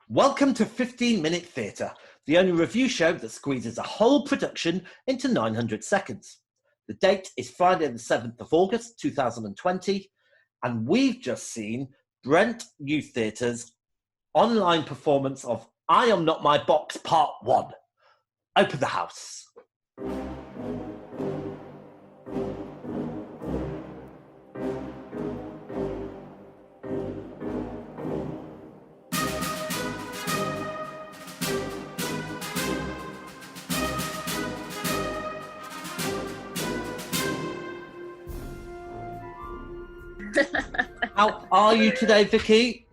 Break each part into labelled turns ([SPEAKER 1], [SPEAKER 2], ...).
[SPEAKER 1] Welcome to 15-Minute Theatre, the only review show that squeezes a whole production into 900 seconds. The date is Friday the 7th of August 2020, and we've just seen Brent Youth Theatre's online performance of I Am Not My Box Part 1. Open the house. How are you today, Vicki?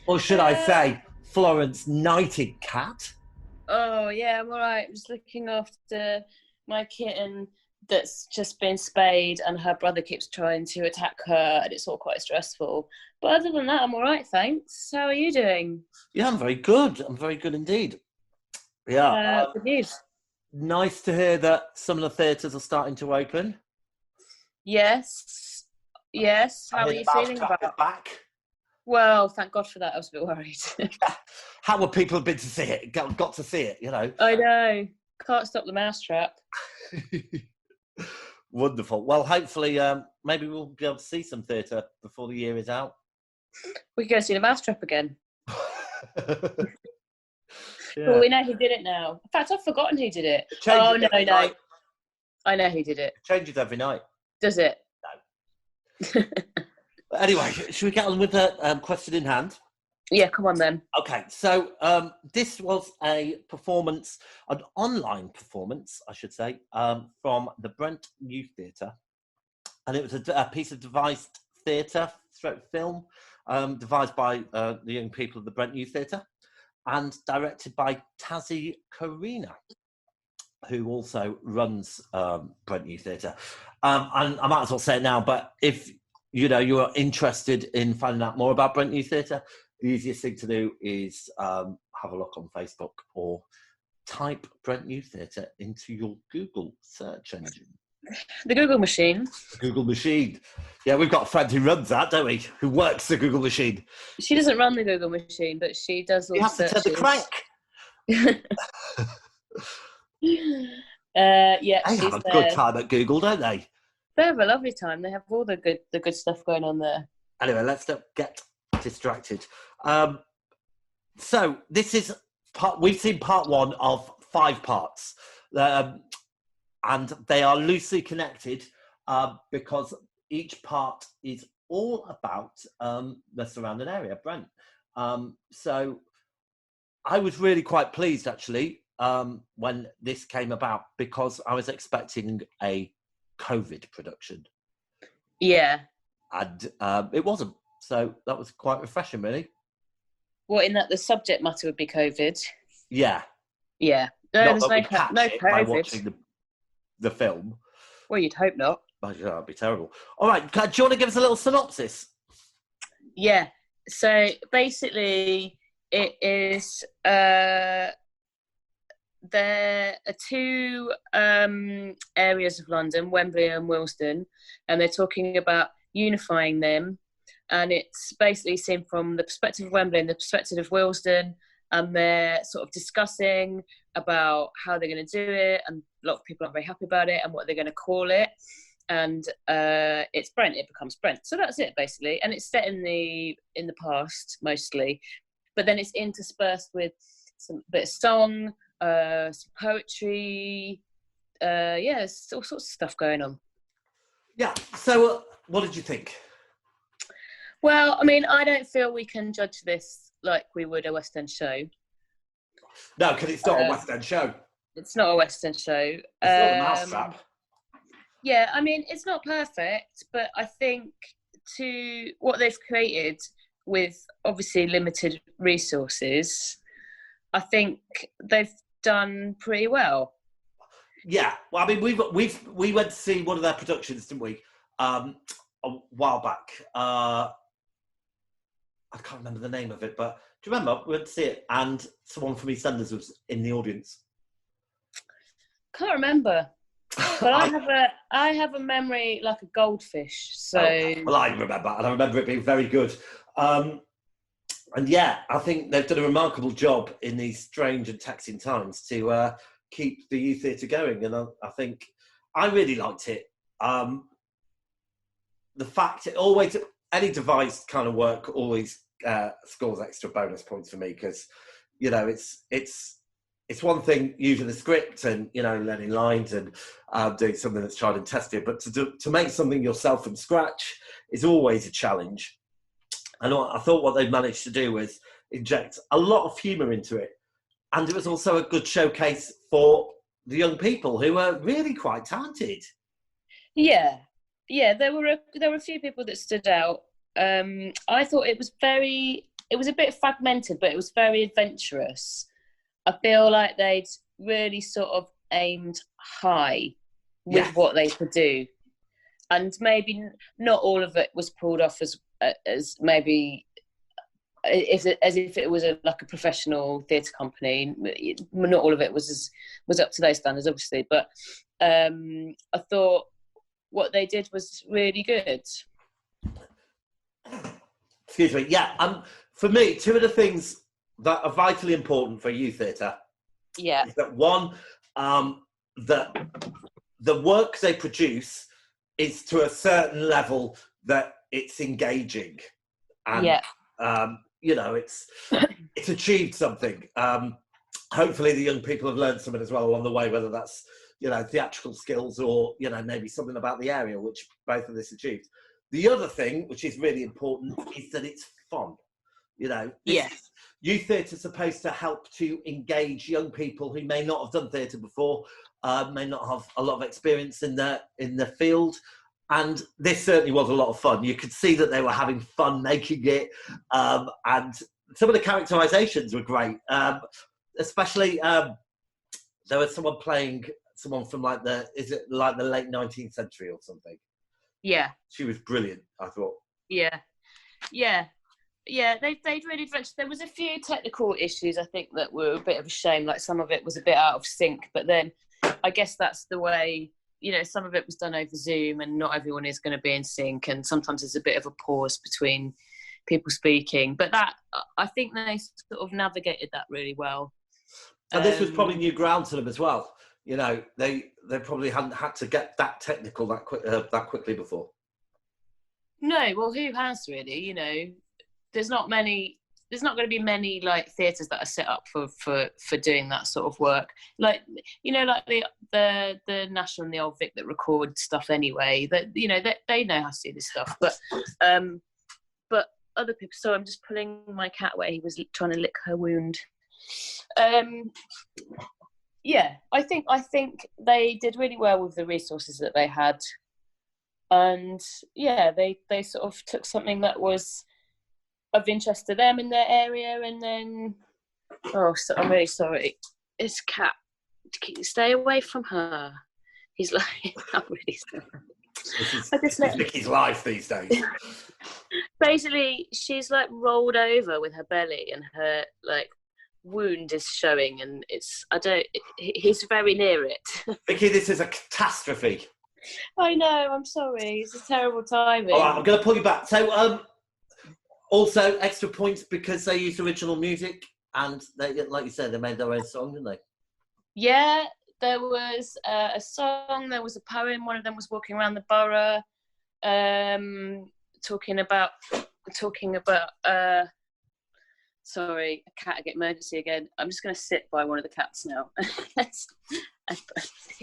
[SPEAKER 1] Or should I say, Florence Nightingale?
[SPEAKER 2] Oh, yeah, I'm all right. I'm just looking after my kitten that's just been spayed and her brother keeps trying to attack her and it's all quite stressful. But other than that, I'm all right, thanks. How are you doing?
[SPEAKER 1] Yeah, I'm very good. I'm very good indeed. Yeah.
[SPEAKER 2] Good news.
[SPEAKER 1] Nice to hear that some of the theatres are starting to open.
[SPEAKER 2] Yes. How are you feeling about it?
[SPEAKER 1] Back.
[SPEAKER 2] Well, thank God for that. I was a bit worried.
[SPEAKER 1] How would people have been to see it? Got to see it, you know.
[SPEAKER 2] I know. Can't stop the mousetrap.
[SPEAKER 1] Wonderful. Well, hopefully, maybe we'll be able to see some theatre before the year is out.
[SPEAKER 2] We could go see the mousetrap again.
[SPEAKER 1] Yeah.
[SPEAKER 2] Well, we know who did it now. In fact, I've forgotten who did it.
[SPEAKER 1] No.
[SPEAKER 2] I know who did it.
[SPEAKER 1] It changes every night.
[SPEAKER 2] Does it?
[SPEAKER 1] No. Anyway, should we get on with the question in hand?
[SPEAKER 2] Yeah, come on then.
[SPEAKER 1] Okay, so this was a performance, an online performance, I should say, from the Brent Youth Theatre. And it was a piece of devised theatre, film, devised by the young people of the Brent Youth Theatre and directed by Tazzy Karina, who also runs Brent Youth Theatre. And I might as well say it now, but if you are interested in finding out more about Brent Youth Theatre, the easiest thing to do is have a look on Facebook or type Brent Youth Theatre into your Google search engine.
[SPEAKER 2] The Google machine.
[SPEAKER 1] The Google machine. Yeah, we've got a friend who runs that, don't we? Who works the Google machine.
[SPEAKER 2] She doesn't run the Google machine, but she does all the searches.
[SPEAKER 1] You have to turn the crank.
[SPEAKER 2] Yeah,
[SPEAKER 1] they have a good time at Google, don't they?
[SPEAKER 2] They have a lovely time. They have all the good stuff going on there.
[SPEAKER 1] Anyway, let's not get distracted. So this is we've seen part 1 of 5 parts, and they are loosely connected because each part is all about the surrounding area, Brent. So I was really quite pleased actually when this came about because I was expecting a COVID production.
[SPEAKER 2] Yeah.
[SPEAKER 1] And it wasn't. So that was quite refreshing, really.
[SPEAKER 2] What, in that the subject matter would be COVID?
[SPEAKER 1] Yeah.
[SPEAKER 2] Yeah. No, there's no COVID.
[SPEAKER 1] By watching the film.
[SPEAKER 2] Well, you'd hope not.
[SPEAKER 1] Oh, yeah, that'd be terrible. All right, do you want to give us a little synopsis?
[SPEAKER 2] Yeah. So basically, it is... there are 2 areas of London, Wembley and Willesden, and they're talking about unifying them. And it's basically seen from the perspective of Wembley and the perspective of Willesden, and they're sort of discussing about how they're going to do it, and a lot of people aren't very happy about it and what they're going to call it. And it's Brent, it becomes Brent. So that's it, basically. And it's set in the past, mostly. But then it's interspersed with some bit of song, some poetry, there's all sorts of stuff going on.
[SPEAKER 1] Yeah, so what did you think?
[SPEAKER 2] Well, I mean, I don't feel we can judge this like we would a West End show.
[SPEAKER 1] No, because it's not a West End show.
[SPEAKER 2] It's not a West End show.
[SPEAKER 1] It's not a mousetrap.
[SPEAKER 2] Yeah, I mean, it's not perfect, but I think to what they've created with obviously limited resources, I think they've done pretty well.
[SPEAKER 1] Yeah, well, I mean, we went to see one of their productions, didn't we? A while back. I can't remember the name of it, but do you remember? We went to see it, and someone from EastEnders was in the audience.
[SPEAKER 2] Can't remember, but I have a memory like a goldfish. So
[SPEAKER 1] well, I remember, and I remember it being very good. And yeah, I think they've done a remarkable job in these strange and taxing times to keep the youth theatre going. And I think I really liked it. The fact it always, any devised kind of work always scores extra bonus points for me, because, you know, it's one thing using the script and, you know, learning lines and doing something that's tried and tested, but to make something yourself from scratch is always a challenge. And I thought what they managed to do was inject a lot of humour into it. And it was also a good showcase for the young people who are really quite talented.
[SPEAKER 2] Yeah, there were a few people that stood out. I thought it was a bit fragmented, but it was very adventurous. I feel like they'd really sort of aimed high with what they could do. And maybe not all of it was pulled off as maybe as if it was like a professional theatre company. Not all of it was up to those standards, obviously. But I thought what they did was really good.
[SPEAKER 1] Excuse me. Yeah. For me, two of the things that are vitally important for youth theatre.
[SPEAKER 2] Yeah.
[SPEAKER 1] Is that one, that the work they produce is to a certain level that it's engaging, and you know, it's achieved something. Hopefully the young people have learned something as well along the way, whether that's, you know, theatrical skills or, you know, maybe something about the area, which both of this achieved. The other thing, which is really important, is that it's fun. You know, youth theatre is supposed to help to engage young people who may not have done theatre before, may not have a lot of experience in the field. And this certainly was a lot of fun. You could see that they were having fun making it. And some of the characterizations were great. Especially, there was someone playing someone from is it like the late 19th century or something?
[SPEAKER 2] Yeah.
[SPEAKER 1] She was brilliant, I thought.
[SPEAKER 2] Yeah, they'd really adventured. There was a few technical issues, I think, that were a bit of a shame. Like some of it was a bit out of sync, but then I guess that's the way, you know, some of it was done over Zoom and not everyone is going to be in sync, and sometimes there's a bit of a pause between people speaking. But that, I think they sort of navigated that really well.
[SPEAKER 1] And this was probably new ground to them as well. You know, they probably hadn't had to get that technical that quickly before. No,
[SPEAKER 2] well, who has really? You know, there's not going to be many like theatres that are set up for doing that sort of work. Like, you know, like the National and the Old Vic that record stuff anyway. That, you know, they know how to do this stuff. But other people. So I'm just pulling my cat away. He was trying to lick her wound. Yeah, I think they did really well with the resources that they had, and yeah, they sort of took something that was of interest to them in their area, and then I'm really sorry. It's cat. Stay away from her. He's like, I'm really sorry.
[SPEAKER 1] This is Vicky's life these days.
[SPEAKER 2] Basically, she's like rolled over with her belly, and her like wound is showing, and he's very near it.
[SPEAKER 1] Vicky, this is a catastrophe.
[SPEAKER 2] I know, I'm sorry, it's a terrible timing.
[SPEAKER 1] All right, I'm going to pull you back. So also extra points because they used original music, and they, like you said, they made their own song, didn't they?
[SPEAKER 2] Yeah, there was a song, there was a poem. One of them was walking around the borough, talking about sorry, a cat emergency again. I'm just going to sit by one of the cats now.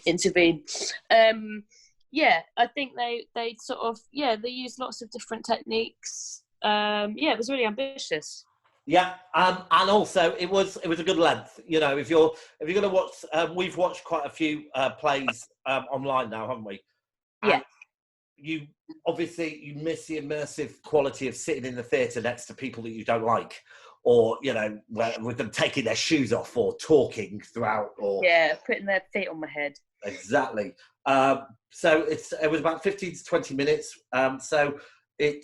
[SPEAKER 2] Intervene. Yeah, I think they sort of, they used lots of different techniques. It was really ambitious.
[SPEAKER 1] Yeah, and also it was a good length. You know, if you're going to watch, we've watched quite a few plays online now, haven't we?
[SPEAKER 2] Yeah.
[SPEAKER 1] You miss the immersive quality of sitting in the theatre next to people that you don't like, or, you know, with them taking their shoes off or talking throughout, or
[SPEAKER 2] putting their feet on my head.
[SPEAKER 1] Exactly. So it was about 15 to 20 minutes. So I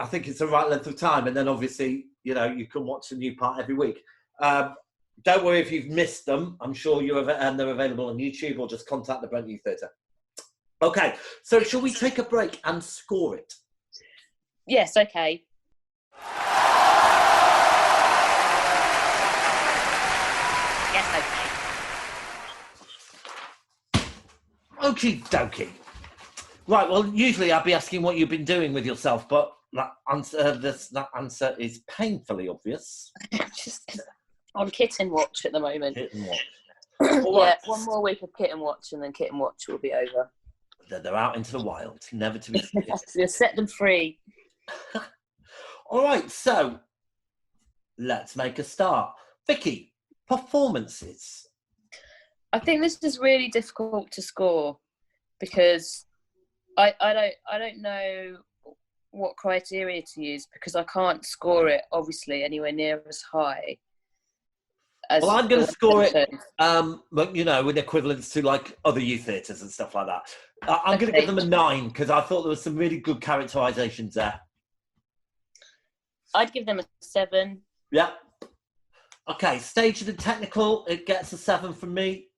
[SPEAKER 1] think it's the right length of time, and then obviously, you know, you can watch a new part every week. Don't worry if you've missed them. I'm sure they're available on YouTube, or just contact the Brent Youth Theatre. Okay, so shall we take a break and score it?
[SPEAKER 2] Yes, okay.
[SPEAKER 1] Okie dokie. Right, well, usually I'd be asking what you've been doing with yourself, but that answer is painfully obvious.
[SPEAKER 2] Just on kitten watch at the moment.
[SPEAKER 1] Kitten watch.
[SPEAKER 2] Yeah, one more week of kitten watch, and then kitten watch will be over.
[SPEAKER 1] They're out into the wild, never to be seen.
[SPEAKER 2] You'll set them free.
[SPEAKER 1] All right, so let's make a start. Vicki, performances.
[SPEAKER 2] I think this is really difficult to score because I don't know what criteria to use, because I can't score it obviously anywhere near as high.
[SPEAKER 1] Well, I'm going to score it, in equivalence to like other youth theatres and stuff like that. I'm going to give them a 9 because I thought there was some really good characterisations there.
[SPEAKER 2] I'd give them a 7.
[SPEAKER 1] Yeah. Okay, staged and technical, it gets a 7 from me.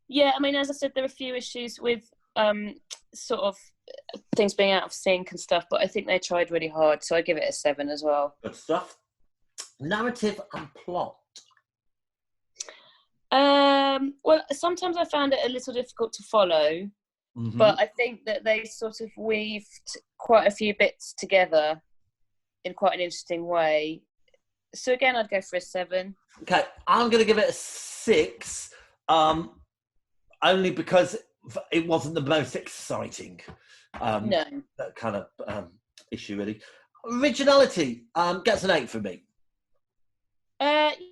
[SPEAKER 2] Yeah, I mean, as I said, there are a few issues with sort of things being out of sync and stuff, but I think they tried really hard, so I give it a 7 as well.
[SPEAKER 1] Good stuff. Narrative and plot.
[SPEAKER 2] Well, sometimes I found it a little difficult to follow, but I think that they sort of weaved quite a few bits together in quite an interesting way. So again, I'd go for a 7.
[SPEAKER 1] Okay, I'm going to give it a 6, only because it wasn't the most exciting that kind of issue, really. Originality gets an 8 for me.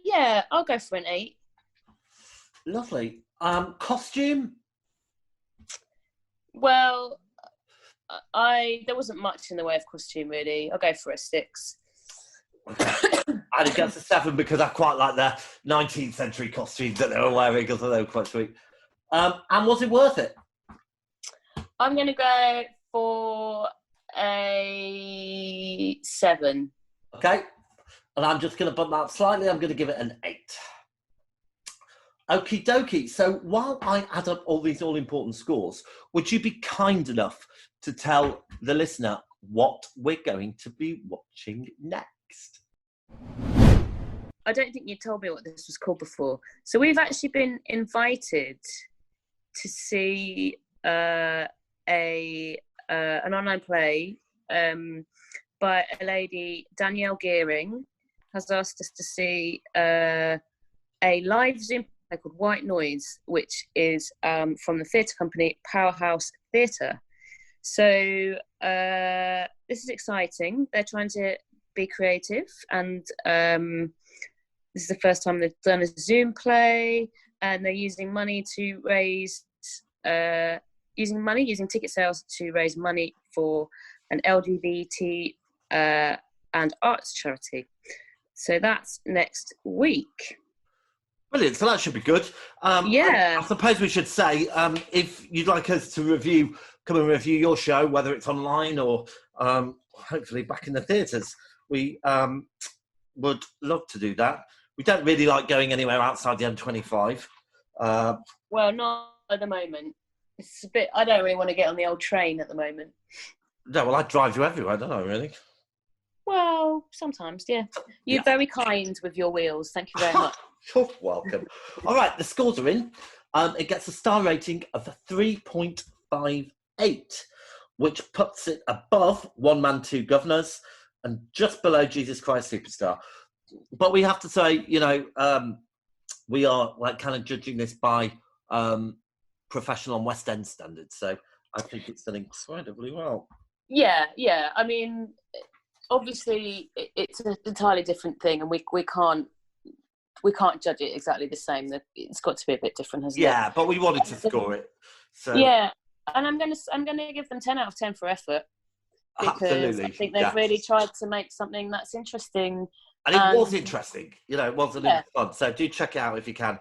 [SPEAKER 2] Yeah, I'll go for an 8.
[SPEAKER 1] Lovely. Costume?
[SPEAKER 2] Well, there wasn't much in the way of costume, really. I'll go for a 6.
[SPEAKER 1] Okay. And it gets a 7 because I quite like the 19th century costumes that they were wearing, because they were quite sweet. And was it worth it?
[SPEAKER 2] I'm going to go for a 7.
[SPEAKER 1] Okay. And I'm just going to bump that slightly. I'm going to give it an 8. Okie dokie. So while I add up all these all-important scores, would you be kind enough to tell the listener what we're going to be watching next?
[SPEAKER 2] I don't think you told me what this was called before. So we've actually been invited to see an online play by a lady, Danielle Gearing, has asked us to see a live Zoom play called White Noise, which is from the theatre company Powerhouse Theatre. So this is exciting. They're trying to be creative, and this is the first time they've done a Zoom play, and they're using money to raise using ticket sales to raise money for an LGBT and arts charity. So that's next week.
[SPEAKER 1] Brilliant. So that should be good.
[SPEAKER 2] Yeah.
[SPEAKER 1] I suppose we should say, if you'd like us to come and review your show, whether it's online or hopefully back in the theatres, we would love to do that. We don't really like going anywhere outside the M25.
[SPEAKER 2] Well, not at the moment. It's a bit. I don't really want to get on the old train at the moment.
[SPEAKER 1] No, well, I drive you everywhere, don't I, really?
[SPEAKER 2] Well, sometimes, yeah. You're very kind with your wheels. Thank you very much.
[SPEAKER 1] You're welcome. All right, the scores are in. It gets a star rating of 3.58, which puts it above One Man, Two Governors and just below Jesus Christ Superstar. But we have to say, we are like kind of judging this by professional and West End standards. So I think it's done incredibly well. Yeah.
[SPEAKER 2] I mean, obviously, it's an entirely different thing, and we can't judge it exactly the same. It's got to be a bit different, hasn't it?
[SPEAKER 1] Yeah, but we wanted to score it. So
[SPEAKER 2] yeah, and I'm gonna give them 10 out of 10 for effort, because
[SPEAKER 1] absolutely.
[SPEAKER 2] I think they've really tried to make something that's interesting.
[SPEAKER 1] And it was interesting. It was a little fun. So do check it out if you can.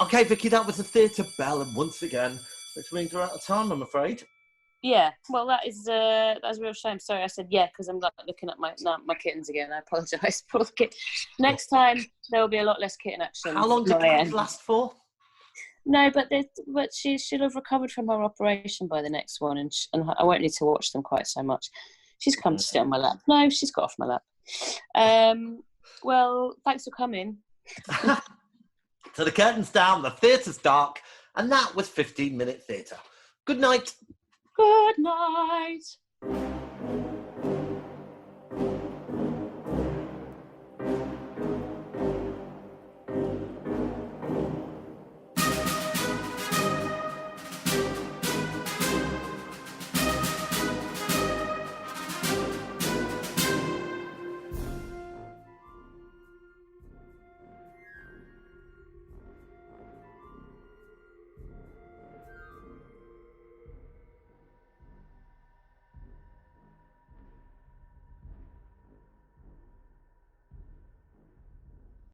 [SPEAKER 1] Okay, Vicki, that was a theatre bell, and once again, which means we're out of time, I'm afraid.
[SPEAKER 2] Yeah, well, that's a real shame. Sorry, I said because I'm looking at my kittens again. I apologise for the kitten. Next time there will be a lot less kitten action.
[SPEAKER 1] How long did it last for?
[SPEAKER 2] No, but she should have recovered from her operation by the next one, and I won't need to watch them quite so much. She's come to sit on my lap. No, she's got off my lap. Well, thanks for coming.
[SPEAKER 1] So the curtain's down, the theatre's dark, and that was 15-minute theatre. Good night.
[SPEAKER 2] Good night.